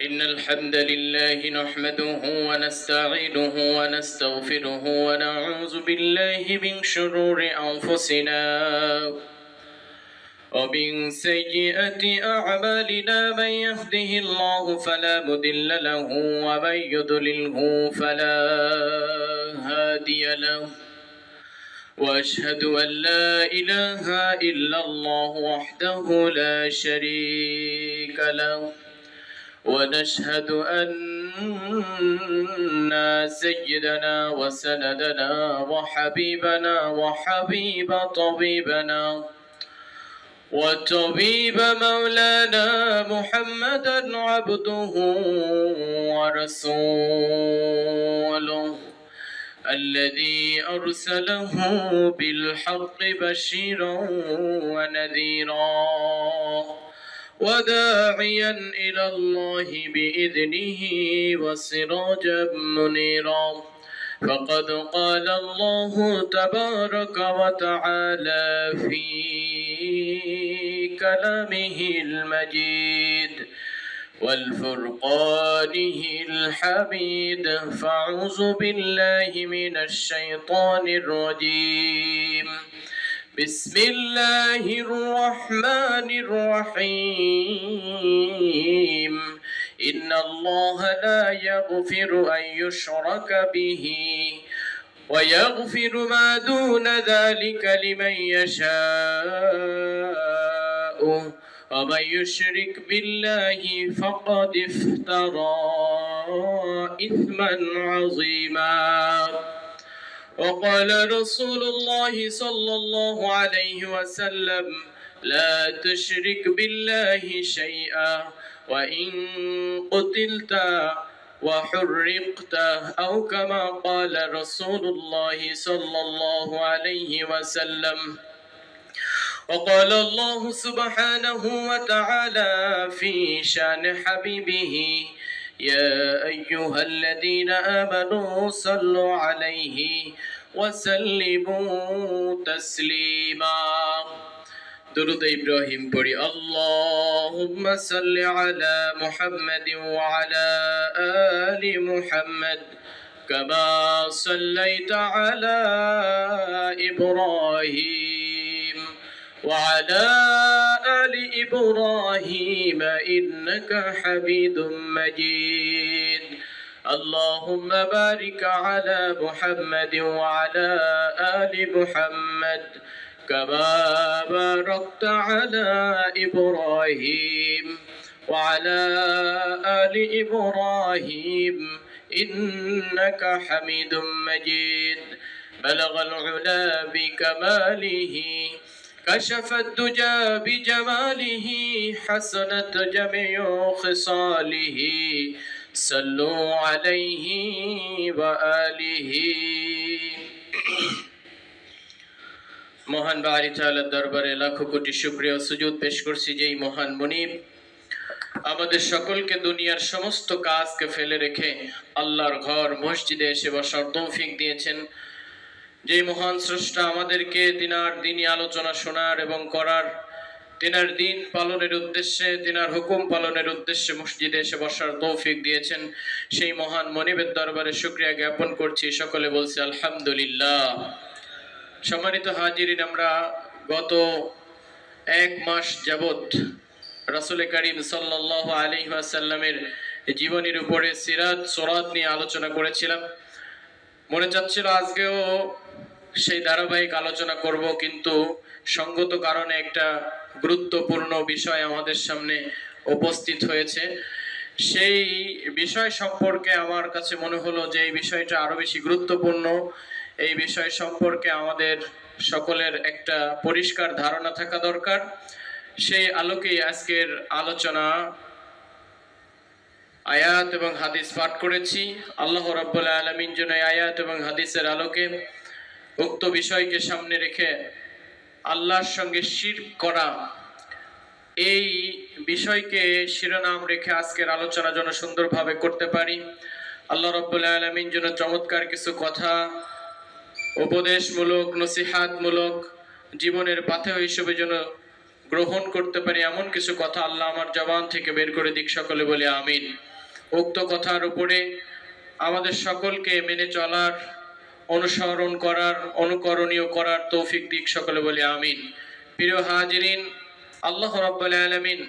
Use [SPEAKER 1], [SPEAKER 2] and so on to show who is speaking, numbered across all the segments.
[SPEAKER 1] إن الحمد لله نحمده ونستعينه ونستغفره ونعوذ بالله من شرور أنفسنا ومن سيئات أعمالنا. من يهده الله فلا مضل له ومن يضلله فلا هادي له، وأشهد أن لا إله إلا الله وحده لا شريك له، ونشهد أن سيدنا وسندنا وحبيبنا وحبيب طبيبنا وطبيب مولانا محمدا عبده ورسوله الذي أرسله بالحق بشيرا ونذيرا وداعيا إلى الله بإذنه وسراجا منيرا. فقد قال الله تبارك وتعالى في كلامه المجيد والفرقانه الحميد: فأعوذ بالله من الشيطان الرجيم. بسم الله الرحمن الرحيم. إن الله لا يغفر أن يشرك به ويغفر ما دون ذلك لمن يشاء، ومن يشرك بالله فقد افترى إثما عظيما. وقال رسول الله صلى الله عليه وسلم: لا تشرك بالله شيئا، وإن قتلت وحرقت، أو كما قال رسول الله صلى الله عليه وسلم. وقال الله سبحانه وتعالى في شان حبيبه: يا أيها الذين آمنوا صلوا عليه وسلموا تسليما। درود إبراهيم পড়ি। اللهم صل على محمد وعلى آل محمد كما صليت على إبراهيم وعلى آل إبراهيم إنك حميد مجيد. اللهم بارك على محمد وعلى آل محمد كما باركت على إبراهيم وعلى آل إبراهيم إنك حميد مجيد. بلغ العلا بكماله، كشف الدجى بجماله، حسنت جميع خصاله، صلوا عليه وآله। মহান বাড়ি তাআলার দরবারে লাখো কোটি শুকরিয়া ও সুজুদ পেশ করছি যেই মহান মুনিব আমাদের সকলকে দুনিয়ার সমস্ত কাজকে ফেলে রেখে আল্লাহর ঘর মসজিদে এসে বসার তৌফিক দিয়েছেন। যে মহান স্রষ্টা আমাদেরকে তিনার দিনী আলোচনা শোনার এবং করার, তিনার দিন পালনের উদ্দেশ্যে, তিনার হুকুম পালনের উদ্দেশ্যে মসজিদে এসে বসার তৌফিক দিয়েছেন, সেই মহান মনিবের দরবারে শুকরিয়া জ্ঞাপন করছি। সকলে বলছি আলহামদুলিল্লাহ। সম্মানিত হাজিরিন, আমরা গত এক মাস যাবত রাসূল করিম সাল্লাল্লাহু আলাইহি ওয়াসাল্লামের জীবনীর উপরে সিরাত সুরাত নিয়ে আলোচনা করেছিলাম। মনে চাচ্ছিল আজকেও সেই ধারাবাহিক আলোচনা করব, কিন্তু সঙ্গত কারণে একটা গুরুত্বপূর্ণ বিষয় আমাদের সামনে উপস্থিত হয়েছে। সেই বিষয় সম্পর্কে আমার কাছে মনে হলো যে এই বিষয়টা আরো বেশি গুরুত্বপূর্ণ। এই বিষয় সম্পর্কে আমাদের সকলের একটা পরিষ্কার ধারণা থাকা দরকার। সেই আলোকেই আজকের আলোচনা। আয়াত এবং হাদিস পাঠ করেছি। আল্লাহ রাব্বুল আলামিন যেন আয়াত এবং হাদিসের আলোকে উক্ত বিষয়কে সামনে রেখে আল্লাহর সঙ্গে শিরক করা এই বিষয়কে শিরোনাম রেখে আজকের আলোচনা যেন সুন্দরভাবে করতে পারি। আল্লাহ রাব্বুল আলামিন যেন চমৎকার কিছু কথা, উপদেশমূলক, নসিহাতমূলক, জীবনের পাথেয় হিসেবে যেন গ্রহণ করতে পারি এমন কিছু কথা আল্লাহ আমার জবান থেকে বের করে দিক। সকলে বলে আমিন। উক্ত কথার উপরে আমাদের সকলকে মেনে চলার, অনুসরণ করার, অনুকরণীয় করার তৌফিক দিক, সকলে বলি আমিন। প্রিয় হাজিরিন, আল্লাহ রাব্বুল আলামিন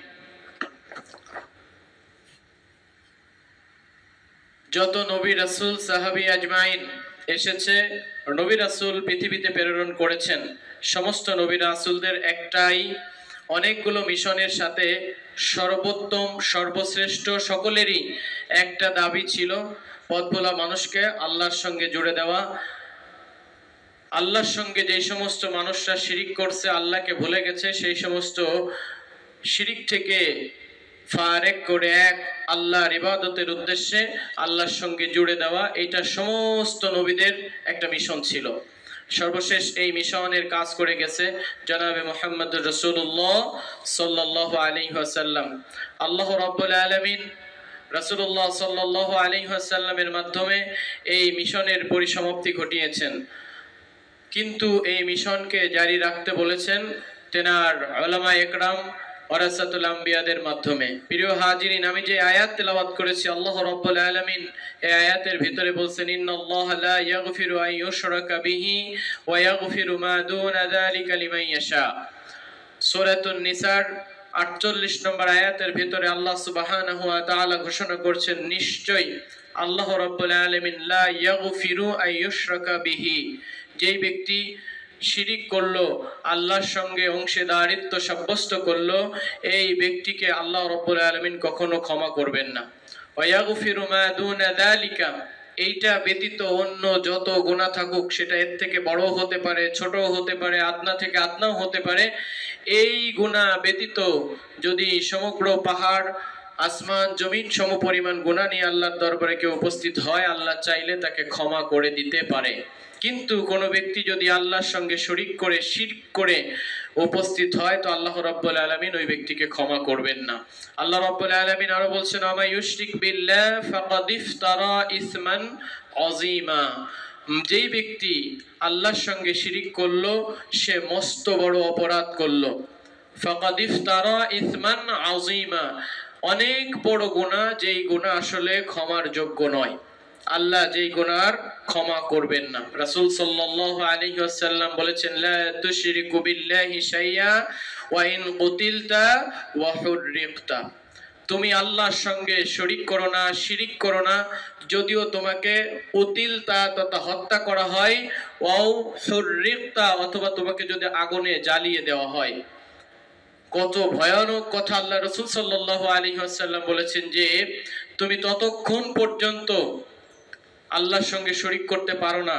[SPEAKER 1] যত নবী রাসূল সাহাবী আজমাইন এসেছে, নবী রাসূল পৃথিবীতে প্রেরণ করেছেন, সমস্ত নবী রাসূলদের একটাই, অনেকগুলো মিশনের সাথে সর্বোত্তম সর্বশ্রেষ্ঠ সকলেরই একটা দাবি ছিল, পথভোলা মানুষকে আল্লাহর সঙ্গে জুড়ে দেওয়া। আল্লাহর সঙ্গে যেই সমস্ত মানুষরা শিরিক করছে, আল্লাহকে ভুলে গেছে, সেই সমস্ত শিরিক থেকে ফারেক করে এক আল্লাহর ইবাদতের উদ্দেশ্যে আল্লাহর সঙ্গে জুড়ে দেওয়া, এটা সমস্ত নবীদের একটা মিশন ছিল। সর্বশেষ এই মিশনের কাজ করে গেছে জনাবে মুহাম্মদুর রাসূলুল্লাহ সাল্লাল্লাহু আলাইহি ওয়াসাল্লাম। আল্লাহ রাব্বুল আলামিন রাসূলুল্লাহ সাল্লাল্লাহু আলাইহি ওয়াসাল্লামের মাধ্যমে এই মিশনের পরিসমাপ্তি ঘটিয়েছেন, কিন্তু এই মিশনকে জারি রাখতে বলেছেন তেনার উলামা ইকরাম ওয়ারাসাতুল আম্বিয়াদের মাধ্যমে। প্রিয় হাজিরিন, আমি যে আয়াত তেলাওয়াত করেছি, আল্লাহ রাব্বুল আলামিন এই আয়াতের ভিতরে বলছেন, ইন্নাল্লাহা লা ইয়াগফিরু আন ইউশরাকা বিহি ওয়া ইয়াগফিরু মা দুনা যালিকা লিমান ইয়াশা। সূরাতুন নিসার 48 নম্বর আয়াতের ভিতরে আল্লাহ সুবহানাহু ওয়া তাআলা ঘোষণা করছেন, নিশ্চয়ই আল্লাহ রাব্বুল আলামিন লা ইয়াগফিরু আন ইউশরাকা বিহি, যেই ব্যক্তি শিরিক করলো, আল্লাহর সঙ্গে অংশীদারিত্ব সাব্যস্ত করলো, এই ব্যক্তিকে আল্লাহ রাব্বুল আলামিন কখনো ক্ষমা করবেন না। ওয়া ইয়াগফিরু মা দুনা যালিকা, এইটা ব্যতীত অন্য যত গুনাহ থাকুক, সেটা এর থেকে বড় হতে পারে, ছোট হতে পারে, আদনা থেকে আদনাও হতে পারে, এই গুনাহ ব্যতীত যদি সমগ্র পাহাড় আসমান জমিন সম পরিমাণ গুনাহ নিয়ে আল্লাহর দরবারে কেউ উপস্থিত হয়, আল্লাহ চাইলে তাকে ক্ষমা করে দিতে পারে। কিন্তু কোনো ব্যক্তি যদি আল্লাহর সঙ্গে শরীক করে শিরক করে উপস্থিত হয়, তো আল্লাহ রাব্বুল আলামিন ওই ব্যক্তিকে ক্ষমা করবেন না। আল্লাহ রাব্বুল আলামিন আরো বলছেন, আমা ইউশরিক বিল্লাহ ফাকাদ ইফতারা ইসমান আযীমা, যেই ব্যক্তি আল্লাহর সঙ্গে শিরিক করলো, সে মস্ত বড় অপরাধ করলো। ফাকাদ ইফতারা ইসমান আযীমা, অনেক বড় গুনাহ, যেই গুনাহ আসলে ক্ষমার যোগ্য নয়, আল্লাহ যেই গুনার ক্ষমা করবেন না। রাসূল সাল্লাল্লাহু আলাইহি ওয়াসাল্লাম বলেছেন, লা তুশরিকু বিল্লাহি শাইয়া ওয়া ইন কুতিলতা ওয়া হুররিকতা, তুমি আল্লাহর সঙ্গে শরীক করো না, শিরিক করো না, যদিও তোমাকে কুতিলতা তথা হত্যা করা হয়, ওয়াও হুররিকতা অথবা তোমাকে যদি আগুনে জ্বালিয়ে দেওয়া হয়। কত ভয়ানক কথা আল্লাহ রাসূল সাল্লাল্লাহু আলাইহি ওয়াসাল্লাম বলেছেন যে তুমি ততক্ষণ পর্যন্ত আল্লাহর সঙ্গে শরীক করতে পারো না,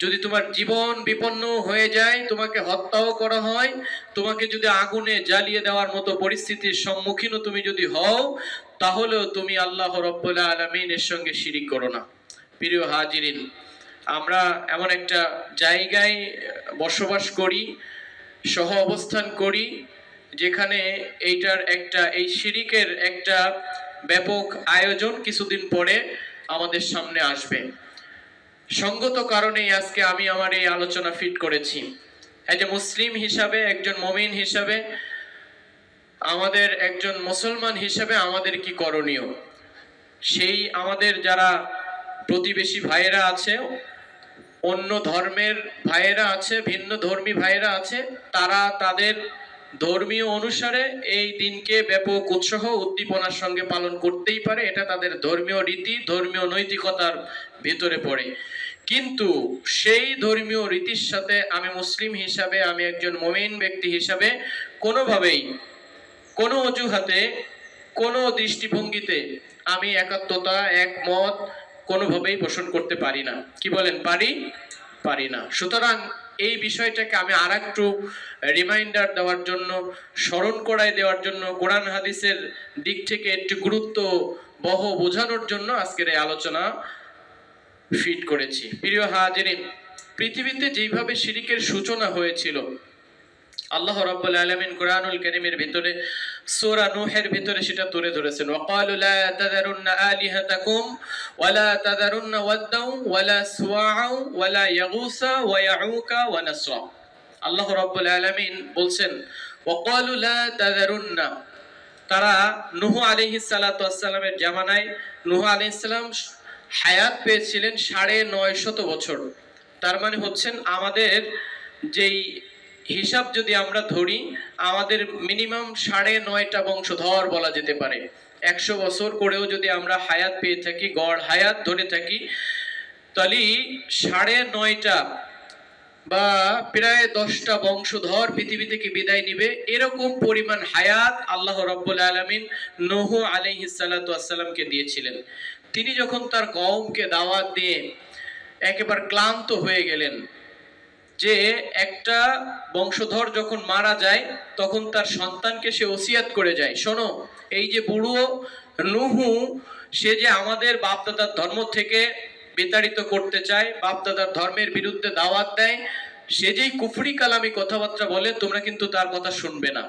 [SPEAKER 1] যদি তোমার জীবন বিপন্ন হয়ে যায়, তোমাকে হত্যাও করা হয়, তোমাকে যদি আগুনে জ্বালিয়ে দেওয়ার মতো পরিস্থিতির সম্মুখীনও তুমি যদি হও, তাহলেও তুমি আল্লাহ রাব্বুল আলামিনের সঙ্গে শিরিক করো না। প্রিয় হাজিরিন, আমরা এমন একটা জায়গায় বসবাস করি, সহ অবস্থান করি, যেখানে এইটার একটা, এই শিরিকের একটা ব্যাপক আয়োজন কিছুদিন পরে আমাদের সামনে আসবে। সঙ্গত কারণেই আজকে আমি আমার এই আলোচনা ফিট করেছি। এজ এ মুসলিম হিসাবে, একজন মুমিন হিসাবে, আমাদের একজন মুসলমান হিসাবে আমাদের কি করণীয়, সেই আমাদের যারা প্রতিবেশী ভাইয়েরা আছে, অন্য ধর্মের ভাইয়েরা আছে, ভিন্ন ধর্মী ভাইয়েরা আছে, তারা তাদের ধর্মীয় অনুসারে এই দিনকে ব্যাপক উৎসাহ উদ্দীপনার সঙ্গে পালন করতেই পারে, এটা তাদের ধর্মীয় রীতি, ধর্মীয় নৈতিকতার ভিতরে পড়ে। কিন্তু সেই ধর্মীয় রীতির সাথে আমি মুসলিম হিসাবে, আমি একজন মুমিন ব্যক্তি হিসাবে কোনোভাবেই, কোনো অজুহাতে, কোনো দৃষ্টিভঙ্গিতে আমি একাত্মতা, একমত কোনোভাবেই পোষণ করতে পারি না। কি বলেন, পারি না। সুতরাং এই বিষয়টাকে আমি আরেকটু রিমাইন্ডার দেওয়ার জন্য, স্মরণ করায় দেওয়ার জন্য, কোরআন হাদিসের দিক থেকে একটু গুরুত্ব বহ বোঝানোর জন্য আজকের এই আলোচনা ফিট করেছি। প্রিয় হাজিরিন, পৃথিবীতে যেভাবে শিরিকের সূচনা হয়েছিল, আল্লাহ রাব্বুল আলামিন কোরআনুল কারীমের ভিতরে সূরা নূহের ভিতরে সেটা তুলে ধরেছেন। ওয়াকালু লা তাযারুন্না আলিহাতাকুম ওয়ালা তাযারুন্না ওয়াদ্দাও ওয়ালা সুওয়াআও ওয়ালা ইয়াগুসা ওয়া ইয়াউকা ওয়া নাসরা। আল্লাহ রাব্বুল আলামিন বলছেন, ওয়াকালু লা তাযারুন্না, তারা নূহ আলাইহিস সালাতু ওয়াস সালামের জামানায় নূহ আলাইহিস সালাম হায়াত পেয়েছিলেন ৯৫০ বছর। তার মানে হচ্ছেন আমাদের যেই হিসাব যদি আমরা ধরি, আমাদের মিনিমাম ৯.৫টা বংশধর বলা যেতে পারে। ১০০ বছর করেও যদি আমরা হায়াত পেয়ে থাকি, গড় হায়াত ধরে থাকি, তাহলে ৯.৫টা বা প্রায় ১০টা বংশধর পৃথিবী থেকে বিদায় নিবে। এরকম পরিমাণ হায়াত আল্লাহ রাব্বুল আলামিন নূহ আলাইহিস সালাতু ওয়াস সালামকে দিয়েছিলেন। তিনি যখন তার কওমকে দাওয়াত দিয়ে একেবারে ক্লান্ত হয়ে গেলেন, যে একটা বংশধর যখন মারা যায় তখন তার সন্তানকে সে ওসিয়াত করে যায়, শোনো, এই যে বুড়ো নূহ, সে যে আমাদের বাপদাদার ধর্ম থেকে বিতাড়িত করতে চায়, বাপদাদার ধর্মের বিরুদ্ধে দাওয়াত দেয়, সে যেই কুফরি কালামি কথাবার্তা বলে, তোমরা কিন্তু তার কথা শুনবে না।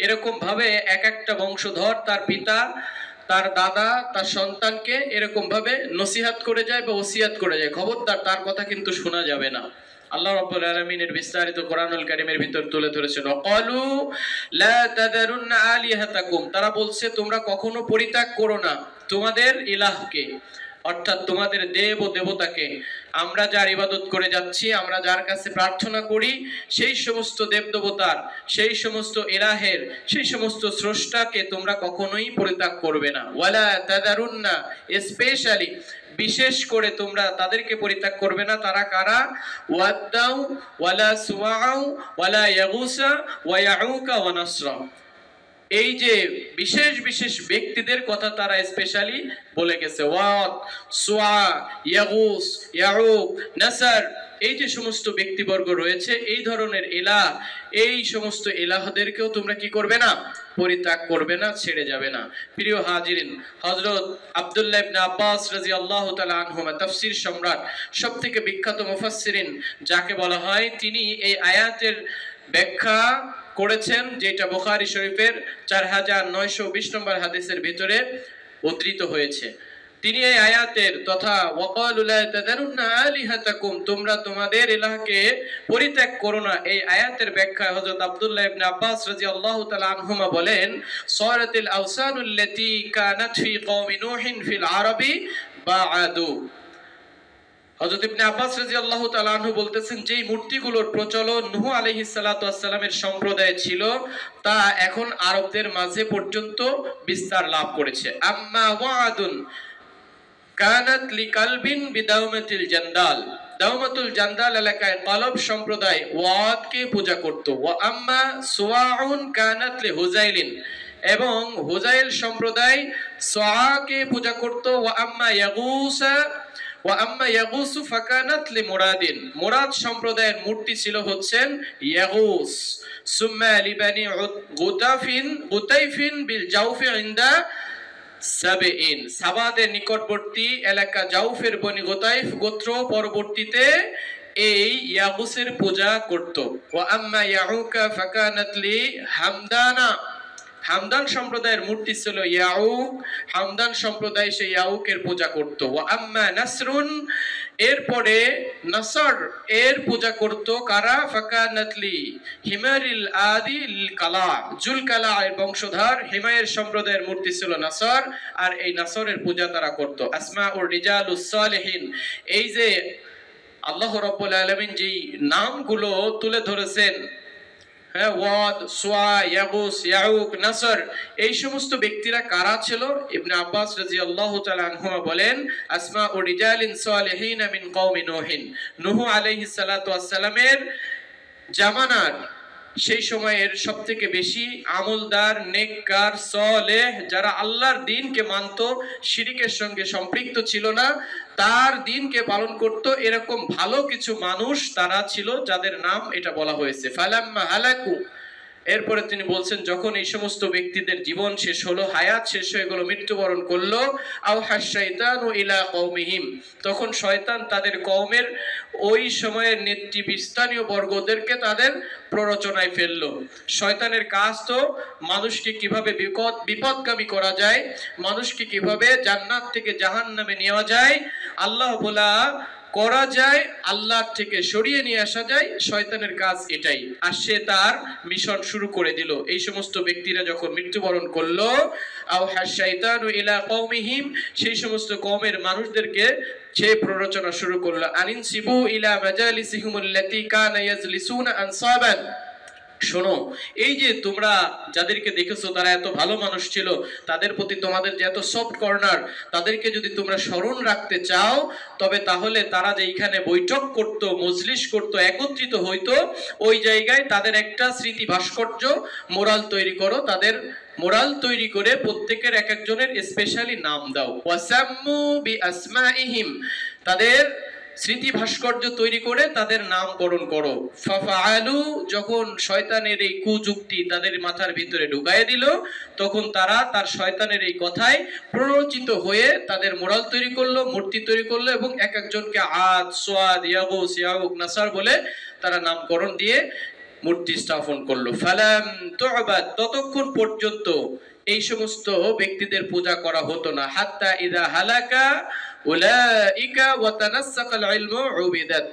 [SPEAKER 1] এরকম ভাবে এক একটা বংশধর তার পিতা, তার দাদা, তার সন্তানকে এরকম ভাবে নসিহাত করে যায় বা ওসিয়াত করে যায়, খবরদার তার কথা কিন্তু শোনা যাবে না। আল্লাহ রাব্বুল আলামিনের বিস্তারিত কোরআনুল কারীমের ভিতর তুলে ধরেছেন, ক্বালু লা তাদারুন্না আলিহাতাকুম, তারা বলছে তোমরা কখনো পরিত্যাগ করো না তোমাদের ইলাহকে, অর্থাৎ তোমাদের দেব ও দেবতাকে। আমরা যার ইবাদত করে যাচ্ছি, আমরা যার কাছে প্রার্থনা করি, সেই সমস্ত দেব দেবতার, সেই সমস্ত ইলাহের, সেই সমস্ত স্রষ্টাকে তোমরা কখনোই পরিত্যাগ করবে না। ওয়ালা তাদারুন্না, স্পেশালি বিশেষ করে তোমরা তাদেরকে পরিত্যাগ করবে না। তারা কারা? ওয়াদ্দাউ ওয়ালা সুওয়াউ ওয়ালা ইয়াগুসা ওয়া ইয়াউকা ওয়া নাসরা। এই যে বিশেষ বিশেষ ব্যক্তিদের কথা তারা স্পেশালি বলে গেছে। ওয়াদ, সুয়া, ইয়াগুস, ইয়াউক, নাসার, এই যে সমস্ত ব্যক্তিবর্গ রয়েছে, এই ধরনের ইলাহ, এই সমস্ত ইলাহদেরকেও তোমরা কি করবে না? পরিত্যাগ করবে না, ছেড়ে যাবে না। প্রিয় হাজিরিন, হযরত আব্দুল্লাহ ইবনে আব্বাস রাদিয়াল্লাহু তাআলা আনহুমা, তাফসীর সম্রাট, সবথেকে বিখ্যাত মুফাসসিরিন যাকে বলা হয়, তিনি এই আয়াতের ব্যাখ্যা করেছেন, যেটা বুখারী শরীফের ৪৯২০ নম্বর হাদিসের ভিতরে উদ্ধৃত হয়েছে। তিনি এই আয়াতের তথা ওয়াকালু লা তাদারুন্না আলিহাতাকুম, তোমরা তোমাদের ইলাহকে পরিত্যাগ করো না, এই আয়াতের ব্যাখ্যায় হযরত আব্দুল্লাহ ইবনে আব্বাস রাদিয়াল্লাহু তাআলা আনহুমা বলেন, সারাতিল আওসানুল্লাতী কানাত ফি কওমি নূহিন ফিল আরাবি বাআদু। হযরত ইবনে আব্বাস রাদিয়াল্লাহু তাআলা আনহু বলতেছেন, যেই মূর্তিগুলোর প্রচলন নূহ আলাইহিস সালাতু ওয়াস সালামের সম্প্রদায়ে ছিল, তা এখন আরবদের মাঝে পর্যন্ত বিস্তার লাভ করেছে। আম্মা ওয়াদুন কানাত লিকালবিন বিদাউমাতিল জান্দাল, দাউমাতুল জান্দাল এলাকায় কলব সম্প্রদায় ওয়াদকে পূজা করত। ওয়া আম্মা সুওয়াউন কানাত লিহুজাইলিন, এবং হুজাইল সম্প্রদায় সুআকে পূজা করত। ওয়া আম্মা ইয়াগুসা ওয়া আম্মা ইয়াগুসু ফাকানাত লিমুরাদিন, মুরাদ সম্প্রদায়ের মূর্তি ছিল হচ্ছেন ইয়াগুস। সুম্মা লিবানি গুতাইফিন বিল জাউফি ইনদা সাবেইন, সাবাদের নিকটবর্তী এলাকা জাউফের বনি গোতাইফ গোত্র পরবর্তীতে এই ইয়াগুসের পূজা করত। ওয়া আম্মা ইয়াউকা ফাকানাত লি হামদানা, হামদান সম্প্রদায়ের মূর্তি ছিল ইয়াউক, হামদান সম্প্রদায় সেই ইয়াউকের পূজা করত। ওয়া আম্মা নাসরুন, এরপরে নাসর এর পূজা করত কারা? ফাকানাত লি হিমারিল আদি লিল কালা, জুল কালা এর বংশধর হিমায়ের সম্প্রদায়ের মূর্তি ছিল নাসর, আর এই নাসরের পূজা তারা করত। আসমাউর রিজালুস সালিহিন, এই যে আল্লাহ রাব্বুল আলামিন যেই নামগুলো তুলে ধরেছেন, হ্যাঁ, ওয়াদ, সুয়া, ইয়াগুস, ইয়াউক, নাসর, এই সমস্ত ব্যক্তিরা কারা ছিল? ইবনে আব্বাস রাদিয়াল্লাহু তাআলা আনহুমা বলেন, আসমাউ রিজালিন সালিহিন মিন কওমি নূহিন, নূহ আলাইহিস সালাতু ওয়াস সালামের জামানার সেই সময়ের সবথেকে বেশি আমলদার, নেককার, সালেহ, যারা আল্লাহর দ্বীনকে মানত, শিরকের সঙ্গে সম্পৃক্ত ছিল না, তার দ্বীনকে পালন করত, এরকম ভালো কিছু মানুষ তারা ছিল, যাদের নাম এটা বলা হয়েছে। ফালাম্মা হালাকু, এরপরে তিনি বলছেন, যখন এই সমস্ত ব্যক্তিদের জীবন শেষ হলো, হায়াত শেষ হয়ে গেল, মৃত্যুবরণ করলো, আওহাশ শাইতানু ইলা কওমিহিম, তখন শয়তান তাদের কওমের ওই সময়ের নেতৃস্থানীয় বর্গদেরকে তাদের প্ররোচনায় ফেললো। শয়তানের কাজ তো মানুষকে কিভাবে বিপদগামী করা যায়, মানুষকে কিভাবে জান্নাত থেকে জাহান্নামে নেওয়া যায়, আল্লাহ বলা করা যায়, আল্লাহ থেকে সরিয়ে নিয়ে আসা যায়, শয়তানের কাজ এটাই। আর সে তার মিশন শুরু করে দিল। এই সমস্ত ব্যক্তিরা যখন মৃত্যুবরণ করলো, আওহা শাইতানু ইলা কওমিহিম, সেই সমস্ত কওমের মানুষদেরকে সে প্ররোচনা শুরু করলো, আনিনসিবু ইলা মাজালিসিহিমুল্লাতী কানা ইয়াজলিসুনা আনসাবান। শোনো, এই যে তোমরা যাদেরকে দেখেছো তারা এত ভালো মানুষ ছিল, তাদের প্রতি তোমাদের যে এত সফট কর্নার, তাদেরকে যদি তোমরা স্মরণ রাখতে চাও, তবে তাহলে তারা যে এইখানে বৈঠক করত, মজলিস করত, একত্রিত হইতো, ওই জায়গায় তাদের একটা স্মৃতি ভাস্কর্য মোরাল তৈরি করো। তাদের মোরাল তৈরি করে প্রত্যেকের এক একজনের স্পেশালি নাম দাও। ওয়াসাম্মু বিআসমাইহিম, তাদের স্মৃতি ভাস্কর্য তৈরি করে তাদের নামকরণ করো। ফাফআলু, যখন শয়তানের এই কুযুক্তি তাদের মাথার ভিতরে ঢুকায় দিল, তখন তারা তার শয়তানের এই কথায় প্ররোচিত হয়ে তাদের মোরাল তৈরি করলো, মূর্তি তৈরি করলো, এবং এক একজনকে আদ, সোয়াদ, ইয়াগুস, ইয়াউক, নাসার বলে তারা নামকরণ দিয়ে মূর্তি স্থাপন করলো। ফালাম তু'বাদ, ততক্ষণ পর্যন্ত এই সমস্ত ব্যক্তিদের পূজা করা হতো না। হাত্তা ইদা হালাকা উলাইকা ওয়া তানাসসাকাল ইলমু উবিদাত,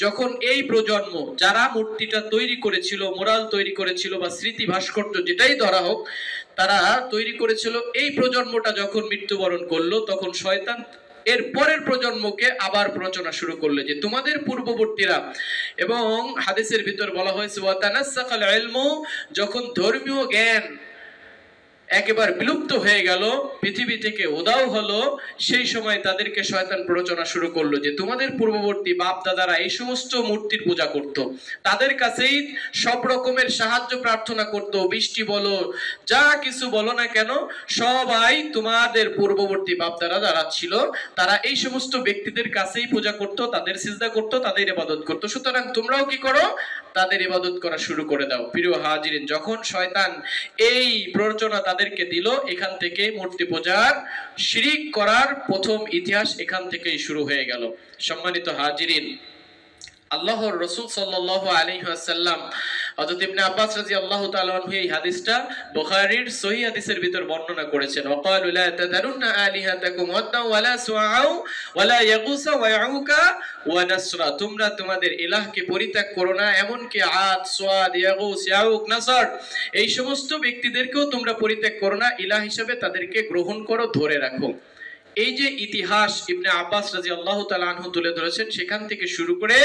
[SPEAKER 1] যখন এই প্রজন্ম যারা মূর্তিটা তৈরি করেছিল, মোরাল তৈরি করেছিল বা স্মৃতি ভাস্কর্য যেটাই ধরা হোক, তারা তৈরি করেছিল, এই প্রজন্মটা যখন মৃত্যুবরণ করলো, তখন শয়তান এর পরের প্রজন্মকে আবার প্ররোচনা শুরু করলো যে তোমাদের পূর্ববর্তীরা, এবং হাদিসের ভিতর বলা হয়েছে ওয়া তানাসসাকাল ইলমু, যখন ধর্মীয় জ্ঞান একেবারে বিলুপ্ত হয়ে গেল, পৃথিবী থেকে উধাও হলো, সেই সময় তাদেরকে শয়তান প্ররোচনা শুরু করলো যে তোমাদের পূর্ববর্তী বাপ দাদারা এই সমস্ত মূর্তির পূজা করত, তাদের কাছেই সব রকমের সাহায্য প্রার্থনা করত, বৃষ্টি বলো, যা কিছু বলো না কেন, সবাই তোমাদের পূর্ববর্তী বাপ দাদা যারা ছিল তারা এই সমস্ত ব্যক্তিদের কাছেই পূজা করত, তাদের সিজদা করত, তাদের ইবাদত করত। সুতরাং তোমরাও কি করো, তাদের ইবাদত করা শুরু করে দাও। প্রিয় হাজিরিন, যখন শয়তান এই প্ররোচনা তাদেরকে দিল, এখান থেকে মূর্তি পূজার, শিরিক করার প্রথম ইতিহাস এখান থেকেই শুরু হয়ে গেল। সম্মানিত হাজিরিন, আল্লাহর রাসূল সাল্লাল্লাহু আলাইহি ওয়াসাল্লাম, হযরত ইবনে আব্বাস রাদিয়াল্লাহু তাআলা আনহু এই হাদিসটা বুখারীর সহিহ হাদিসের ভিতর বর্ণনা করেছেন। ওয়াকালু লা তাদারুন্না আলিহাতাকুম ওয়াদা ওয়ালা সুআউ ওয়ালা ইয়াগুসা ওয়া ইয়াউকা ওয়া নাসরা, তোমরা তোমাদের ইলাহকে পরিত্যাগ করো না, এমনকি আদ, সোয়াদ, ইয়াগুস, ইয়াউক, নাসর এই সমস্ত ব্যক্তিদেরকেও তোমরা পরিত্যাগ করো না, ইলাহ হিসেবে তাদেরকে গ্রহণ করো, ধরে রাখো। এই যে ইতিহাস ইবনে আব্বাস রাদিয়াল্লাহু তাআলা আনহু তুলে ধরেছেন, সেখান থেকে শুরু করে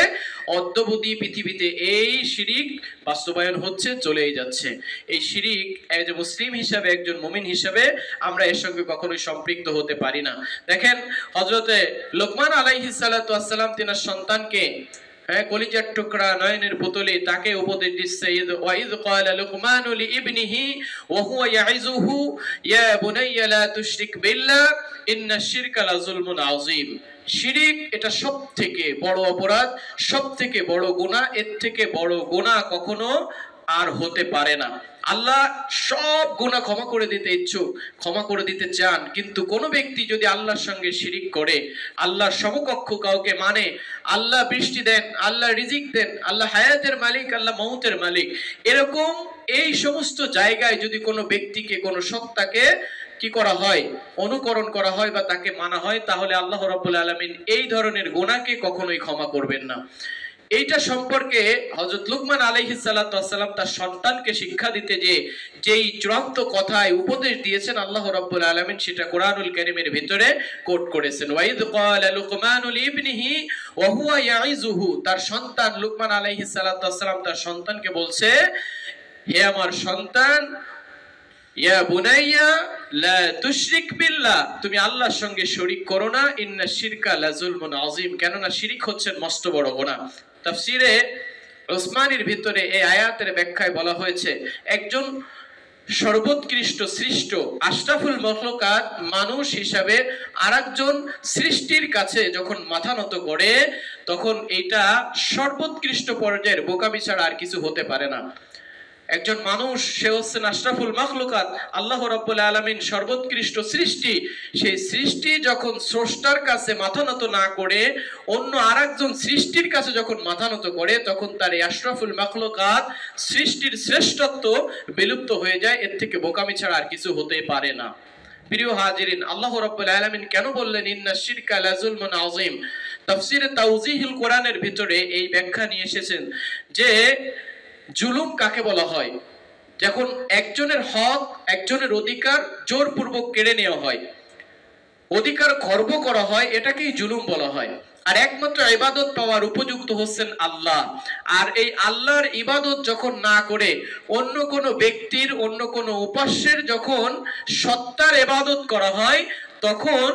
[SPEAKER 1] অদ্যাবধি পৃথিবীতে এই শিরিক বাস্তবায়ন হচ্ছে, চলেই যাচ্ছে। এই শিরিক এজ এ মুসলিম হিসাবে, একজন মুমিন হিসাবে আমরা এর সঙ্গে কখনোই সম্পৃক্ত হতে পারি না। দেখেন, হযরতে লোকমান আলাইহিস সালাতু ওয়াস সালাম তিনার সন্তানকে, কলিজার টুকরা, নয়নের পুতলি, তাকে উপদেশ দিচ্ছে, ওয়াইদ ক্বালা লুকমানু লিইবনিহি ওয়া হুয়া ইয়াইযুহু ইয়া বুনাইয়া লা তুশরিক বিল্লাহ ইন্নাশ শিরকা লাযুলমুন আযীম। শিরিক এটা সবথেকে বড় অপরাধ, সবথেকে বড় গুনাহ, এর থেকে বড় গুনাহ কখনো আর হতে পারে না। আল্লাহ সব গুনাহ ক্ষমা করে দিতে ইচ্ছুক, ক্ষমা করে দিতে চান, কিন্তু কোন ব্যক্তি যদি আল্লাহর সঙ্গে শিরিক করে, আল্লাহর সমকক্ষ কাউকে মানে, আল্লাহ বৃষ্টি দেন, আল্লাহ রিজিক দেন, আল্লাহ হায়াতের মালিক, আল্লাহ মউতের মালিক, এরকম এই সমস্ত জায়গায় যদি কোনো ব্যক্তিকে, কোনো সত্তাকে কি করা হয়, অনুকরণ করা হয় বা তাকে মানা হয়, তাহলে আল্লাহ রাব্বুল আলামিন এই ধরনের গুনাহকে কখনোই ক্ষমা করবেন না। এইটা সম্পর্কে হযরত লুকমান আলাইহিস সালাতু ওয়াস সালাম তার সন্তানকে শিক্ষা দিতে যে যেই চূড়ান্ত কথায় উপদেশ দিয়েছেন আল্লাহ রাব্বুল আলামিন, সেটা কোরআনুল কারীমের ভিতরে কোট করেছেন। ওয়াইদ ক্বালা লুকমানু লিইবনিহি ওয়া হুয়া ইয়াইযুহু, তার সন্তান লুকমান আলাইহিস সালাতু ওয়াস সালাম তার সন্তানকে বলছে, হে আমার সন্তান, ইয়া বুনাইয়া লা তুশরিক বিল্লাহ, তুমি আল্লাহর সঙ্গে শরীক করো না, ইন্নাশ শিরকা লাযুলমুন আযীম, কেননা শিরিক হচ্ছে মস্ত বড় গুনাহ। তাফসীরে উসমানীর ভিতরে এই আয়াতের ব্যাখ্যায় বলা হয়েছে, একজন সর্বোৎকৃষ্ট সৃষ্ট আশরাফুল মখলুকাত মানুষ হিসাবে আরেকজন সৃষ্টির কাছে যখন মাথা নত করে, তখন এইটা সর্বোৎকৃষ্ট পর্যায়ের বোকামি ছাড়া আর কিছু হতে পারে না। একজন মানুষ, সে হচ্ছেন আশরাফুল মাখলুকাত, আল্লাহ রাব্বুল আলামিন সর্বোৎকৃষ্ট সৃষ্টি, সেই সৃষ্টি যখন স্রষ্টার কাছে মাথা নত না করে অন্য আরেকজন সৃষ্টির কাছে যখন মাথা নত করে, তখন তার এই আশরাফুল মাখলুকাত সৃষ্টির শ্রেষ্ঠত্ব বিলুপ্ত হয়ে যায়। এর থেকে বোকামি ছাড়া আর কিছু হতে পারে না। প্রিয় হাজিরিন, আল্লাহ রাব্বুল আলামিন কেন বললেন ইন্নাশ শিরকা লাযুলমুন আযীম? তাফসীরে তাওযীহুল কোরআনের ভিতরে এই ব্যাখ্যা নিয়ে এসেছেন যে জুলুম কাকে বলা হয়, যখন একজনের হক, একজনের অধিকার জোরপূর্বক কেড়ে নেওয়া হয়, অধিকার খর্ব করা হয়, এটাকেই জুলুম বলা হয়। আর একমাত্র ইবাদত পাওয়ার উপযুক্ত হচ্ছেন আল্লাহ। আর এই আল্লাহর ইবাদত যখন না করে অন্য কোনো ব্যক্তির, অন্য কোনো উপাস্যের যখন সত্তার ইবাদত করা হয়, তখন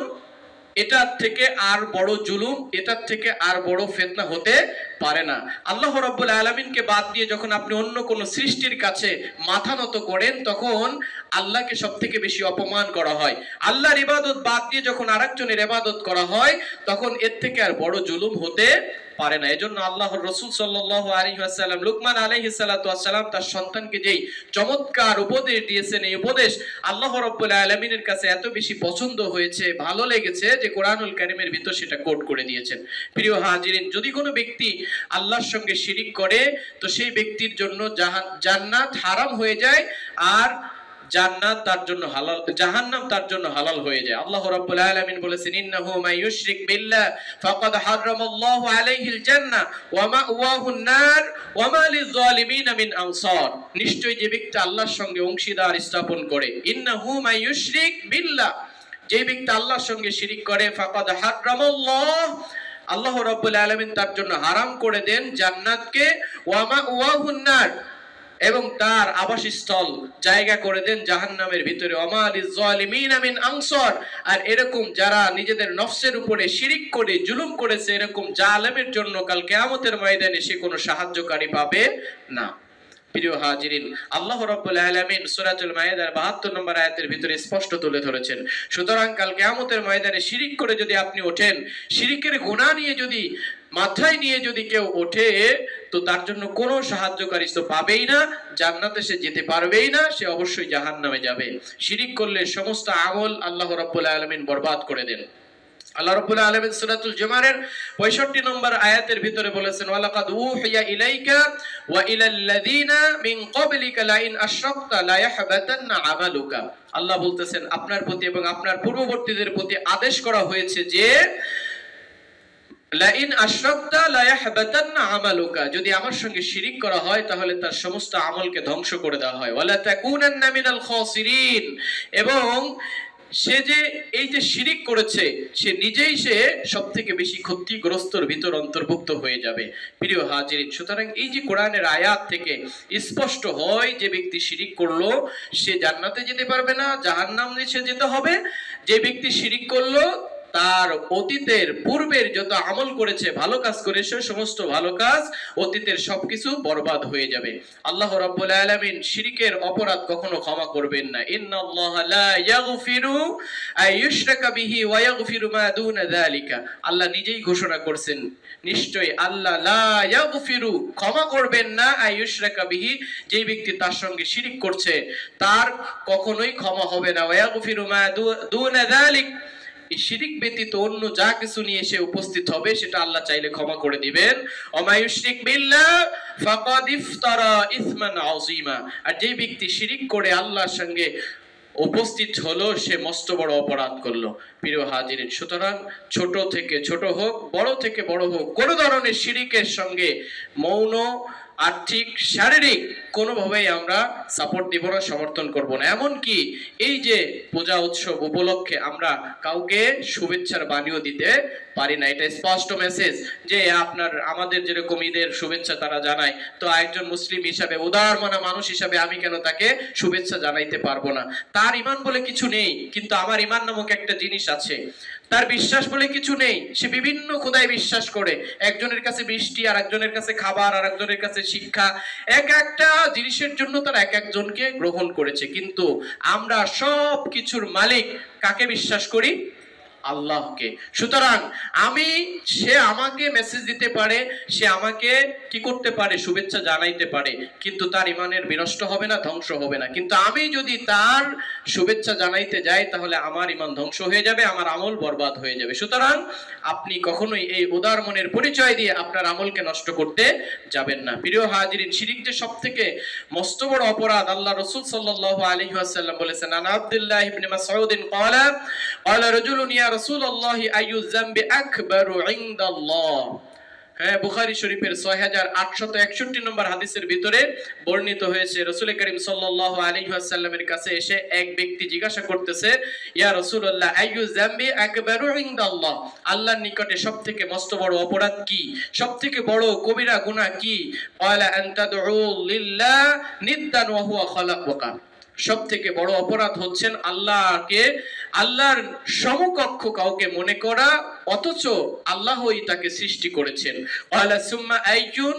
[SPEAKER 1] এটার থেকে আর বড় জুলুম, এটার থেকে আর বড় ফিতনা হতে পারে না। আল্লাহ রাব্বুল আলামিনকে বাদ দিয়ে যখন আপনি অন্য কোন সৃষ্টির কাছে মাথা নত করেন, তখন আল্লাহকে সবথেকে বেশি অপমান করা হয়। আল্লাহর ইবাদত বাদ দিয়ে যখন আরেকজনের ইবাদত করা হয়, তখন এর থেকে আর বড় জুলুম হতে পারে না। এজন্য আল্লাহর রাসূল সাল্লাল্লাহু আলাইহি ওয়াসাল্লাম লুকমান আলাইহিস সালাতু ওয়াসসালাম তার সন্তানকে যেই চমৎকার উপদেশ দিয়েছেন, এই উপদেশ আল্লাহ রাব্বুল আলামিনের কাছে এত বেশি পছন্দ হয়েছে, ভালো লেগেছে যে কোরআনুল কারীমের ভিতর সেটা কোট করে দিয়েছেন। প্রিয় হাজিরিন, যদি কোনো ব্যক্তি আল্লাহর সঙ্গে শিরিক করে, তো সেই ব্যক্তির জন্য জান্নাত হারাম হয়ে যায়, আর জান্নাত তার জন্য হালাল, জাহান্নাম তার জন্য হালাল হয়ে যায়। আল্লাহ রাব্বুল আলামিন বলেছেন ইন্নাহু মাইয়ুশরিক বিল্লাহ ফাকাদ হারামাল্লাহু আলাইহিল জান্নাহ ওয়া মাওয়াহুন নার ওয়া মা লিয-যালিমিন মিন আনসার। নিশ্চয়ই যে ব্যক্তি আল্লাহর সঙ্গে অংশীদার স্থাপন করে, ইন্নাহু মাইয়ুশরিক বিল্লাহ, যে ব্যক্তি আল্লাহর সঙ্গে শিরিক করে, ফাকাদ হারামাল্লাহ, আল্লাহ রাব্বুল আলামিন তার জন্য হারাম করে দেন জান্নাতকে, ওয়া মাওয়াহুন নার, এবং তার আবাসস্থল জায়গা করে দেন জাহান্নামের ভিতরে, ওমা লিয-যালিমিন মিন আনসার। আর এরকম যারা নিজেদের নফসের উপরে শিরিক করে জুলুম করেছে, এরকম জালেমের জন্য কাল কিয়ামতের ময়দানে সে কোনো সাহায্যকারী পাবে না। প্রিয় হাজিরিন, আল্লাহ রাব্বুল আলামিন সূরাতুল মায়েদার ৭২ নম্বর আয়াতের ভিতরে স্পষ্ট তুলে ধরেছেন, সুতরাং কাল কিয়ামতের ময়দানে শিরিক করে যদি আপনি ওঠেন, শিরিকের গুনাহ নিয়ে যদি মাথায় নিয়ে যদি কেউ ওঠে, তো তার জন্য কোনো সাহায্যকারী তো পাবেই না, জান্নাতে সে যেতে পারবেই না, সে অবশ্যই জাহান্নামে যাবে। শিরিক করলে সমস্ত আমল আল্লাহ রাব্বুল আলামিন বরবাদ করে দেন। আল্লাহ রাব্বুল আলামিন সূরাতুল জুমারের 65 নম্বর আয়াতের ভিতরে বলেছেন, ওয়ালাকাদ উহিয়া ইলাইকা ওয়া ইলাল্লাযিনা মিন ক্বাবলিকা লাইন আশরাকতা লা ইয়াহবাতান্না আমালুকা। আল্লাহ বলতেছেন আপনার প্রতি এবং আপনার পূর্ববর্তীদের প্রতি আদেশ করা হয়েছে যে লাইন আশরাকতা লা ইয়াহবাতান্না আমালুকা, যদি আমার সঙ্গে শিরিক করা হয় তাহলে তার সমস্ত আমলকে ধ্বংস করে দেওয়া হয়, ওয়ালা তাকুনান্না মিনাল খাসিরিন, এবং সে যে এই যে শিরিক করেছে সে নিজেই সে সবথেকে বেশি ক্ষতিগ্রস্তর ভিতর অন্তর্ভুক্ত হয়ে যাবে। প্রিয় হাজিরিন, সুতরাং এই যে কোরআনের আয়াত থেকে স্পষ্ট হয় যে ব্যক্তি শিরিক করলো সে জান্নাতে যেতে পারবে না, জাহান্নামে সে যেতে হবে। যে ব্যক্তি শিরিক করলো তার অতীতের পূর্বের যত আমল করেছে, ভালো কাজ করেছে, সমস্ত ভালো কাজ অতীতের সবকিছু বরবাদ হয়ে যাবে। আল্লাহ রাব্বুল আলামিন শিরকের অপরাধ কখনো ক্ষমা করবেন না। ইন্নাল্লাহা লা ইয়াগফিরু আইয়ুশরাকা বিহি ওয়া ইয়াগফিরু মা দুনা যালিকা। আল্লাহ নিজেই ঘোষণা করছেন, নিশ্চয়ই আল্লাহ লা ইয়াগফিরু, ক্ষমা করবেন না, আইয়ুশরাকা বিহি, যেই ব্যক্তি তার সঙ্গে শিরক করছে তার কখনোই ক্ষমা হবে না, ওয়া ইয়াগফিরু মা দুনা যালিক, এই শিরিক ব্যতীত অন্য যা কিছু নিয়ে এসে উপস্থিত হবে সেটা আল্লাহ চাইলে ক্ষমা করে দিবেন। ওমা ইউশরিক বিল্লাহ ফাকাদ ইফতারা ইসমান আযীমা, আর যে ব্যক্তি শিরিক করে আল্লাহর সঙ্গে উপস্থিত হলো সে মস্ত বড় অপরাধ করলো। প্রিয় হাজিরিন, সুতরাং ছোট থেকে ছোট হোক, বড় থেকে বড় হোক, কোন ধরনের শিরিকের সঙ্গে মৌন, আর্থিক, শারীরিক কোনোভাবেই আমরা সাপোর্ট দিব না, সমর্থন করব না। এমনকি এই যে পূজা উৎসব উপলক্ষে আমরা কাউকে শুভেচ্ছার বাণীও দিতে পারি না। এটা স্পষ্ট মেসেজ যে আমাদের যেরকম ঈদের শুভেচ্ছা তারা জানায়, তো একজন মুসলিম হিসাবে, উদার মনা মানুষ হিসাবে আমি কেন তাকে শুভেচ্ছা জানাইতে পারবো না? তার ঈমান বলে কিছু নেই, কিন্তু আমার ঈমান নামক একটা জিনিস আছে। তার বিশ্বাস বলে কিছু নেই, সে বিভিন্ন খোদায় বিশ্বাস করে। একজনের কাছে বৃষ্টি, আর একজনের কাছে খাবার, আর একজনের কাছে শিক্ষা, এক একটা জিনিসের জন্য তারা এক একজনকে গ্রহণ করেছে। কিন্তু আমরা সব কিছুর মালিক কাকে বিশ্বাস করি? আল্লাহকে। সুতরাং সে আমাকে মেসেজ দিতে পারে, সে আমাকে কি করতে পারে, শুভেচ্ছা জানাইতে পারে, কিন্তু তার ইমানের বিনষ্ট হবে না, ধ্বংস হবে না। কিন্তু আমি যদি তার শুভেচ্ছা জানাইতে যাই তাহলে আমার ইমান ধ্বংস হয়ে যাবে, আমার আমল বরবাদ হয়ে যাবে। সুতরাং আপনি কখনোই এই উদার মনের পরিচয় দিয়ে আপনার আমলকে নষ্ট করতে যাবেন না। প্রিয় হাজিরিন, শিরক যে সবথেকে মস্ত বড় অপরাধ। আল্লাহ রাসূল সাল্লাল্লাহু আলাইহি ওয়াসাল্লাম বলেছেন, আন আব্দুল্লাহ ইবনে মাসউদ ক্বালা ক্বালা রাজুলুন ইয়া রাসূলুল্লাহ আইয়ু যামবি আকবারু ইনদাল্লাহ। হ্যাঁ, বুখারী শরীফের 6861 নম্বর হাদিসের ভিতরে বর্ণিত হয়েছে, রাসূল করিম সাল্লাল্লাহু আলাইহি ওয়াসাল্লামের কাছে এসে এক ব্যক্তি জিজ্ঞাসা করতেছে, ইয়া রাসূলুল্লাহ আইয়ু যামবি আকবারু ইনদাল্লাহ, আল্লাহর নিকটে সবথেকে মস্ত বড় অপরাধ কি, সবথেকে বড় কবিরা গুনাহ কি? ক্বালা আন তাদউ লিল্লাহ নিদ্দান ওয়া হুয়া খালাকাকা, সবথেকে বড় অপরাধ হচ্ছেন আল্লাহর সমকক্ষ কাউকে মনে করা, অথচ আল্লাহই তাকে সৃষ্টি করেছেন। ক্বালা সুম্মা আইয়ুন,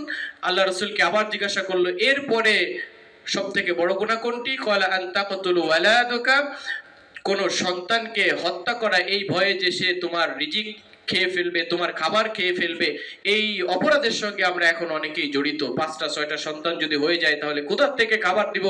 [SPEAKER 1] আল্লাহ রাসূলকে আবার জিজ্ঞাসা করলো, এরপরে সবথেকে বড় গুনাহ কোনটি? ক্বালা আন তাকতুলু ওয়ালাদাকা, কোন সন্তানকে হত্যা করা এই ভয়ে যে সে তোমার রিজিক খেয়ে ফেলবে, তোমার খাবার খেয়ে ফেলবে। এই অপরাধের সঙ্গে আমরা এখন অনেকেই জড়িত। 5টা 6টা সন্তান যদি হয়ে যায় তাহলে কোথা থেকে খাবার দিব,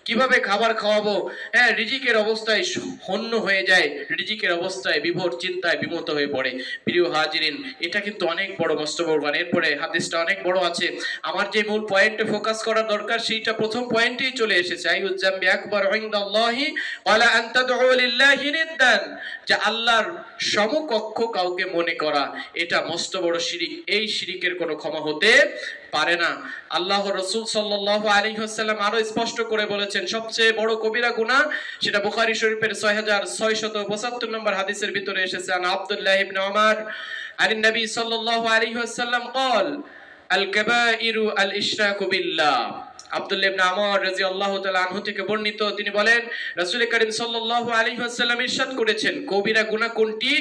[SPEAKER 1] কিভাবে খাবার খাওয়াবো? হ্যাঁ, রিজিকের অবস্থায় হন্য হয়ে যায়, রিজিকের অবস্থায় বিভোর চিন্তায় বিমত হয়ে পড়ে। প্রিয় হাজিরিন, এটা কিন্তু অনেক বড় মস্ত বড় গান। এরপরে হাদিসটা অনেক বড় আছে, আমার যে মূল পয়েন্টে ফোকাস করা দরকার সেইটা প্রথম পয়েন্টেই চলে এসেছে। আইয়ুজ জামবি আকবার ইনদাল্লাহি ওয়ালা আন তাদউ লিল্লাহি নিদ্দান, যে আল্লাহর সমকক্ষ কাউকে মনে করা, এটা মস্ত বড় শিরিক। এই শিরিকের কোনো ক্ষমা হতে পারে না। আল্লাহর রাসূল সাল্লাল্লাহু আলাইহি ওয়াসাল্লাম আরো স্পষ্ট করে বলেছেন, সবচেয়ে বড় কবিরা গুনাহ, সেটা বুখারী শরীফের 6675 নম্বর হাদিসের ভিতরে এসেছে, আন আব্দুল্লাহ ইবনে ওমর আন নবী সাল্লাল্লাহু আলাইহি ওয়াসাল্লাম قال الكبائر الاشراك بالله। আব্দুল্লাহ ইবনে ওমর রাদিয়াল্লাহু তাআলা আনহু থেকে বর্ণিত, তিনি বলেন, রাসূল করিম সাল্লাল্লাহু আলাইহি ওয়াসাল্লাম ইরশাদ করেছেন, কবিরা গুনাহ কোনটি?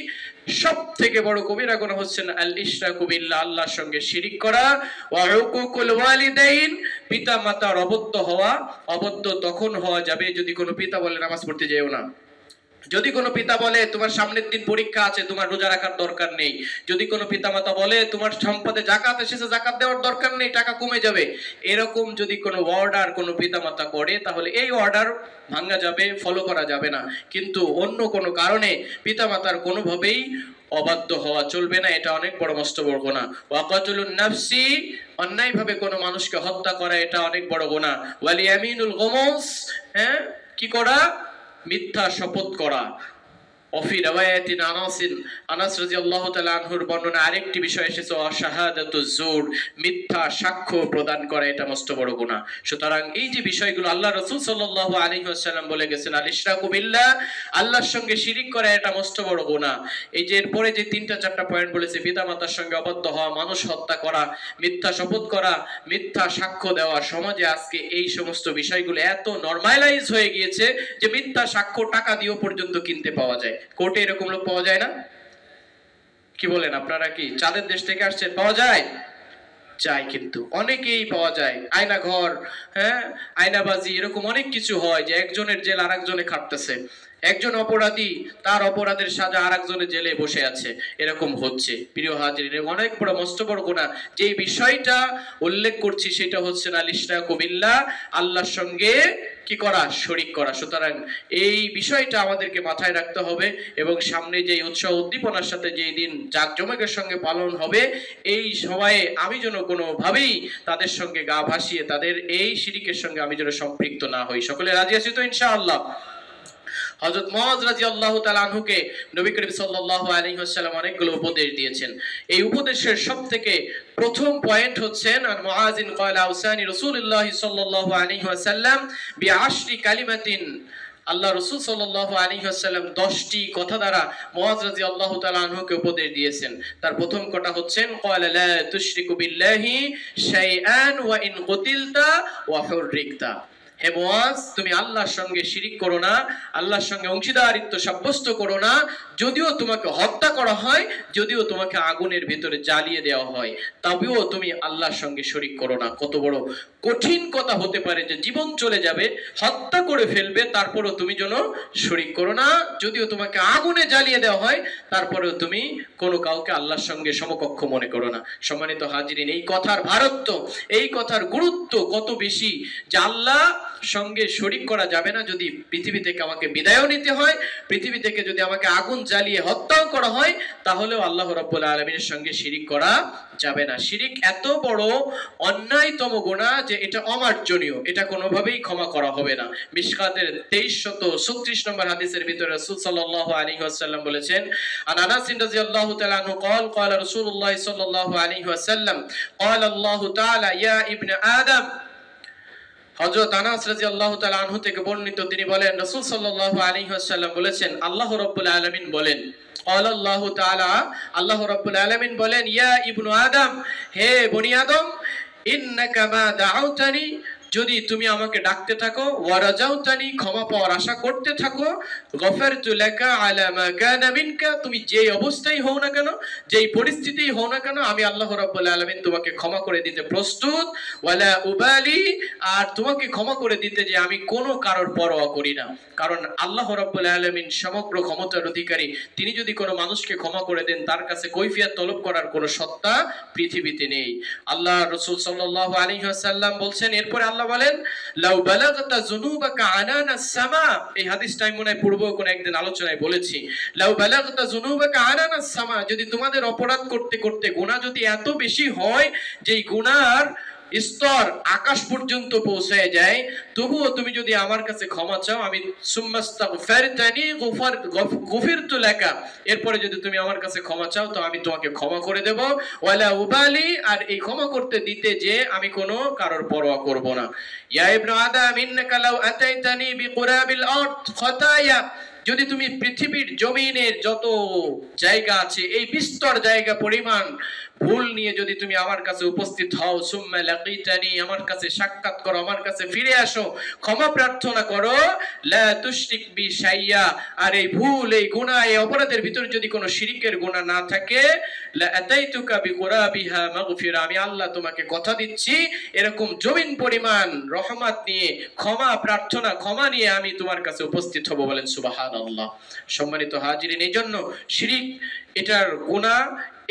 [SPEAKER 1] সবথেকে বড় কবিরা গুনাহ হচ্ছে আল ইশরাকু বিল্লাহ, আল্লাহর সঙ্গে শিরিক করা, ওয়া হুকুকুল ওয়ালিদাইন, পিতামাতার অবদ্ধ হওয়া। অবদ্ধ তখন হওয়া যাবে যদি কোনো পিতা বলে নামাজ পড়তে যেও না, যদি কোনো পিতা বলে তোমার সামনের দিন পরীক্ষা আছে, তোমার রোজা রাখার দরকার নেই, যদি কোনো পিতামাতা বলে তোমার সম্পদে যাকাত এসেছে, যাকাত দেওয়ার দরকার নেই, টাকা কমে যাবে, এরকম যদি কোনো অর্ডার কোনো পিতামাতা করে তাহলে এই অর্ডার ভাঙা যাবে, ফলো করা যাবে না। কিন্তু অন্য কোনো কারণে পিতামাতার কোনোভাবেই অবাধ্য হওয়া চলবে না, এটা অনেক বড় মস্ত বড় গুনাহ। ওয়াকাতুলুন নাফসি, অন্যায়ভাবে কোনো মানুষকে হত্যা করা, এটা অনেক বড় গুনাহ। ওয়াল ইয়ামিনুল গমুস, হ্যাঁ, কি করা? মিথ্যা শপথ করা। অফি রাওয়ায়াতিন আনাস রাদিয়াল্লাহু তাআলা আনহুর বর্ণনা আরেকটি বিষয় এসেছে, শাহাদাতুজ জুর, মিথ্যা সাক্ষ্য প্রদান করা, এটা মস্ত বড় গুনাহ। সুতরাং এই যে বিষয়গুলো আল্লাহ রাসূল সাল্লাল্লাহু আলাইহি ওয়াসাল্লাম বলে গেছেন, আল ইশরাকু বিল্লাহ, আল্লাহর সঙ্গে শিরিক করা, এটা মস্ত বড় গুনাহ। এই যে এরপরে যে 3টা 4টা পয়েন্ট বলেছে, পিতামাতার সঙ্গে অবাধ্য হওয়া, মানুষ হত্যা করা, মিথ্যা শপথ করা, মিথ্যা সাক্ষ্য দেওয়া, সমাজে আজকে এই সমস্ত বিষয়গুলো এত নরমালাইজ হয়ে গিয়েছে যে মিথ্যা সাক্ষ্য টাকা দিয়েও পর্যন্ত কিনতে পাওয়া যায়। কোর্টে এরকম লোক পাওয়া যায় না? কি বলেন আপনারা, কি চাঁদের দেশ থেকে আসছেন? পাওয়া যায়? যায়, কিন্তু অনেকেই পাওয়া যায়। আয়না ঘর, হ্যাঁ, আয়নাবাজি, এরকম অনেক কিছু হয় যে একজনের জেল আর একজনে খাটতেছে, একজন অপরাধী তার অপরাধের সাজা আর একজনের জেলে বসে আছে, এরকম হচ্ছে। প্রিয় হাজিরিন, অনেক বড় মস্ত বড় গুনাহ। যে বিষয়টা উল্লেখ করছি সেটা হচ্ছে আল ইশরাকু বিল্লাহ, আল্লাহর সঙ্গে কি করা? শরীক করা। সুতরাং এই বিষয়টা আমাদেরকে মাথায় রাখতে হবে, এবং সামনে যে উৎসাহ উদ্দীপনার সাথে যেই দিন জাঁকজমকের সঙ্গে পালন হবে, এই সময়ে আমি যেন কোনোভাবেই তাদের সঙ্গে গা ভাসিয়ে তাদের এই শিরিকের সঙ্গে আমি যেন সম্পৃক্ত না হই। সকলে রাজি আছি তো ইনশাআল্লাহ? হযরত মুআয রাদিয়াল্লাহু তাআলা আনহুকে নবী করিম সাল্লাল্লাহু আলাইহি ওয়াসাল্লাম অনেকগুলো উপদেশ দিয়েছেন। এই উপদেশের সবথেকে প্রথম পয়েন্ট হচ্ছে, আন মুআযিন ক্বালা আউসানি রাসূলুল্লাহ সাল্লাল্লাহু আলাইহি ওয়াসাল্লাম বিআশরি কালিমাতিন, আল্লাহ রাসূল সাল্লাল্লাহু আলাইহি ওয়াসাল্লাম 10টি কথা দ্বারা মুআয রাদিয়াল্লাহু তাআলা আনহুকে উপদেশ দিয়েছেন। তার প্রথম কথা হচ্ছে, ক্বালা লা তুশরিকু বিল্লাহি শাইআন ওয়া ইন কুতিলতা ওয়া হুররিকতা। হে মুআয, তুমি আল্লাহর সঙ্গে শিরিক করো না, আল্লাহর সঙ্গে অংশীদারিত্ব সাব্যস্ত করো না, যদিও তোমাকে হত্যা করা হয়, যদিও তোমাকে আগুনের ভিতরে জ্বালিয়ে দেওয়া হয়, তবেও তুমি আল্লাহর সঙ্গে শরীক করো না। কত বড় কঠিন কথা হতে পারে যে জীবন চলে যাবে, হত্যা করে ফেলবে, তারপরেও তুমি যেন শরীক করো না। যদিও তোমাকে আগুনে জ্বালিয়ে দেওয়া হয়, তারপরেও তুমি কোনো কাউকে আল্লাহর সঙ্গে সমকক্ষ মনে করো না। সম্মানিত হাজিরিন, এই কথার ভারত্ব, এই কথার গুরুত্ব কত বেশি যে আল্লাহ সঙ্গে শরীক করা যাবে না। যদি পৃথিবী থেকে আমাকে বিদায়ও নিতে হয়, পৃথিবী থেকে যদি আমাকে আগুন জ্বালিয়ে হত্যাও করা হয়, তাহলেও আল্লাহ রাব্বুল আলামিনের সঙ্গে শিরিক করা যাবে না। শিরিক এত বড় অন্যায়তম গুনাহ যে এটা অমার্জনীয়, এটা কোনোভাবেই ক্ষমা করা হবে না। মিশকাতের 2336 নম্বর হাদিসের ভিতরে রাসূল সাল্লাল্লাহু আলাইহি ওয়াসাল্লাম বলেছেন, আন আনাস রাদিয়াল্লাহু তাআলা আনহু قال قال رسول الله صلى الله عليه وسلم قال الله تعالى يا ابن آدم। হযরত আনাস রাদিয়াল্লাহু তাআলা আনহু থেকে বর্ণিত, তিনি বলেন রাসূল সাল্লাল্লাহু আলাইহি ওয়াসাল্লাম বলেছেন, আল্লাহ রাব্বুল আলামিন বলেন, قال الله تعالى, আল্লাহ রাব্বুল আলামিন বলেন, ইয়া ইবনু আদম, হে বনি আদম, ইন্নাকা মা দাউতানি, যদি তুমি আমাকে ডাকতে থাকো, ওয়ারাজাউতানি, ক্ষমা পাওয়ার আশা করতে থাকো, গফারতু লাকা আলা মা কানা মিনকা, তুমি যেই অবস্থায় হও না কেন, যেই পরিস্থিতিই হও না কেন, আমি আল্লাহ রাব্বুল আলামিন তোমাকে ক্ষমা করে দিতে প্রস্তুত। ওয়ালা উবালি, আর তোমাকে ক্ষমা করে দিতে যে আমি কোনো কারোর পরোয়া করি না। কারণ আল্লাহ রাব্বুল আলামিন সমগ্র ক্ষমতার অধিকারী। তিনি যদি কোনো মানুষকে ক্ষমা করে দেন, তার কাছে কৈফিয়ত তলব করার কোনো সত্তা পৃথিবীতে নেই। আল্লাহ রাসূল সাল্লাল্লাহু আলাইহি ওয়াসাল্লাম বলছেন, এরপরে আল্লাহ বলেন, লাউ বালাগাতা যুনুবাকা আনানাস সামা, এই হাদিসটা আমি মনে হয় পূর্ব কোন একদিন আলোচনায় বলেছি। লাউ বালাগাতা যুনুবাকা আনানাস সামা, যদি তোমাদের অপরাধ করতে করতে গুনাহ যদি এত বেশি হয় যে গুনাহর স্তর আকাশ পর্যন্ত পৌঁছায় যায়, তবুও তুমি যদি আমার কাছে ক্ষমা চাও, আমি সুম্মাস্তাগফিরতানি গফিরতু লাকা, এরপরে যদি তুমি আমার কাছে ক্ষমা চাও তো আমি তোমাকে ক্ষমা করে দেব। ওয়ালা উবালি, আর এই ক্ষমা করতে দিতে যে আমি কোনো কারোর পরোয়া করব না। ইয়া ইবনু আদম, ইন্নাকা লাউ আতাইতানি বিকুরাবিল আরদ খাতায়া, যদি তুমি পৃথিবীর জমিনের যত জায়গা আছে এই বিস্তর জায়গা পরিমাণ ভুল নিয়ে যদি তুমি আমার কাছে উপস্থিত হও, সুম্মা লাকিতানি, আমার কাছে সাক্ষাৎ করো, আমার কাছে ফিরে আসো, ক্ষমা প্রার্থনা করো, লা তুশরিক বি শাইয়া, আর এই ভুল, এই গুনাহ, এই অপরাধের ভিতরে যদি কোনো শিরকের গুনাহ না থাকে, লা আতাইতুকা বিকুরাবিহা মাগফিরা, আমি আল্লাহ তোমাকে কথা দিচ্ছি এরকম জমিন পরিমাণ রহমত নিয়ে, ক্ষমা প্রার্থনা, ক্ষমা নিয়ে আমি তোমার কাছে উপস্থিত হব। বলেন সুবহানাল্লাহ। সম্মানিত হাজিরিন, এই জন্য শিরক, এটার গুনাহ,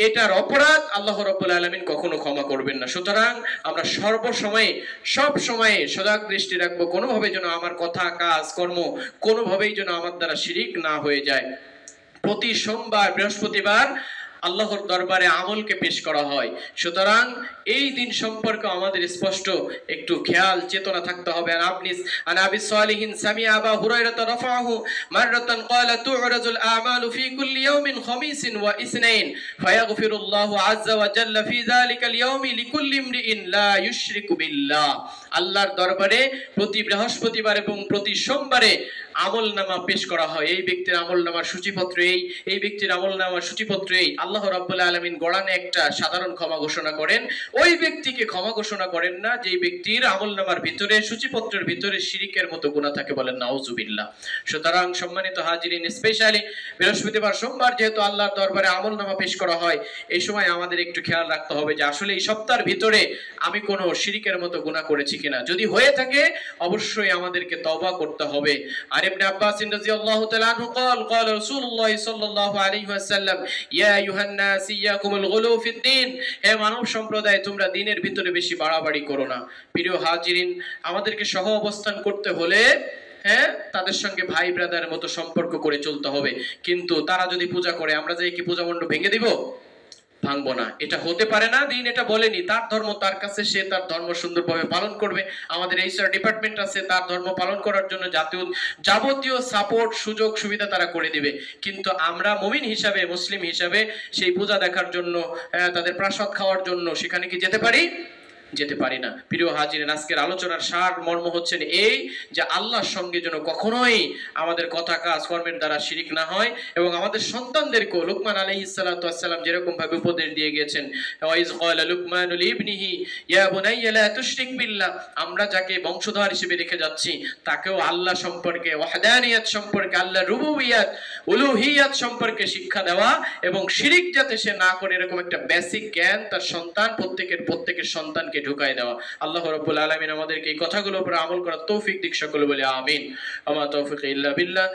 [SPEAKER 1] এটার অপরাধ আল্লাহ রাব্বুল আলামিন কখনো ক্ষমা করবেন না। সুতরাং আমরা সর্বসময়ে, সব সময়ে সজাগ দৃষ্টি রাখবো, কোনোভাবে যেন আমার কথা, কাজ, কর্ম কোনোভাবেই যেন আমার দ্বারা শিরক না হয়ে যায়। প্রতি সোমবার, বৃহস্পতিবার আল্লাহর দরবারে আমলকে পেশ করা হয়। সুতরাং এই দিন সম্পর্কে আমাদের স্পষ্ট একটু খেয়াল চেতনা থাকতে হবে। আন আবি সালিহিন সামিআ আবা হুরায়রা রাফাহু মাররাতান ক্বালা তু'রাজুল আমালু ফি কুল্লি ইয়াউমিন খামিসিন ওয়া ইসনাইন ফায়াগফিরুল্লাহু আযজা ওয়া জাল্লা ফি যালিকাল ইয়াউমি লিকুল্লি ইমরিইন লা ইউশরিকু বিল্লাহ। আল্লাহর দরবারে প্রতি বৃহস্পতিবার এবং প্রতি সোমবারে আমলনামা পেশ করা হয়। এই ব্যক্তির আমলনামার সূচিপত্র এই ব্যক্তির আমলনামার সূচিপত্র এই। আল্লাহ রাব্বুল আলামিন কোরআনে একটা সাধারণ ক্ষমা ঘোষণা করেন, ওই ব্যক্তিকে ক্ষমা ঘোষণা করেন না যেই ব্যক্তির আমলনামার ভিতরে, সূচিপত্রের ভিতরে শিরকের মতো গুনাহ থাকে। বলেন নাউজুবিল্লাহ। সুতরাং সম্মানিত হাজিরিন, স্পেশালি বৃহস্পতিবার, সোমবার যেহেতু আল্লাহর দরবারে আমলনামা পেশ করা হয়, এই সময় আমাদের একটু খেয়াল রাখতে হবে যে আসলে এই সপ্তাহের ভিতরে আমি কোনো শিরকের মতো গুনাহ করেছি কিনা। যদি হয়ে থাকে অবশ্যই আমাদেরকে তওবা করতে হবে। আর ইবনে আব্বাস রাদিয়াল্লাহু তাআলা আনহু قال قال رسول الله صلى الله عليه وسلم يا ايها الناس اياكم الغلو في الدين, হে মানব সম্প্রদায়, তোমরা দ্বীনের ভিতরে বেশি বাড়াবাড়ি করো না। প্রিয় হাজিরিন, আমাদেরকে সহ অবস্থান করতে হলে তাদের সঙ্গে ভাই ব্রাদারের মতো সম্পর্ক করে চলতে হবে। কিন্তু তারা যদি পূজা করে, আমরা যাই কি পূজা মণ্ডপ ভেঙে দিব? ভাঙবো না। এটা হতে পারে না। দিন এটা বলেনি, তার ধর্ম তার কাছে, সে তার ধর্ম সুন্দরভাবে পালন করবে। আমাদের এইচআর ডিপার্টমেন্ট আছে, তার ধর্ম পালন করার জন্য যাবতীয় সাপোর্ট, সুযোগ সুবিধা তারা করে দিবে। কিন্তু আমরা মুমিন হিসাবে, মুসলিম হিসাবে সেই পূজা দেখার জন্য, তাদের প্রসাদ খাওয়ার জন্য সেখানে কি যেতে পারি? যেতে পারি না। প্রিয় হাজিরিন, আজকের আলোচনার সার মর্ম হচ্ছেন এই যে আল্লাহর সঙ্গে যেন কখনোই আমাদের কথা কাজ কর্মের দ্বারা শিরিক না হয়, এবং আমাদের সন্তানদেরকেও লুকমান আলাইহিস সালাতু ওয়াস সালাম যেরকম ভাবে উপদেশ দিয়ে গিয়েছেন, ওয়াইজ ক্বালা লুকমানু লিবনিহি ইয়া বুনাইয়া লা তুশরিক বিল্লাহ, আমরা যাকে বংশধর হিসেবে রেখে যাচ্ছি তাকেও আল্লাহ সম্পর্কে, ওয়াহদানিয়াত সম্পর্কে, আল্লাহর রুবুবিয়াত উলুহিয়াত সম্পর্কে শিক্ষা দেওয়া, এবং শিরিক যাতে সে না করে এরকম একটা বেসিক জ্ঞান তার সন্তান প্রত্যেকের সন্তানকে ঢুকায় দেওয়া। আল্লাহ রাব্বুল আলামিন আমাদেরকে এই কথাগুলোর উপর আমল করার তৌফিক দিক, সকলে বলে আমিন। আমা তৌফিক ইল্লা বিল্লাহ।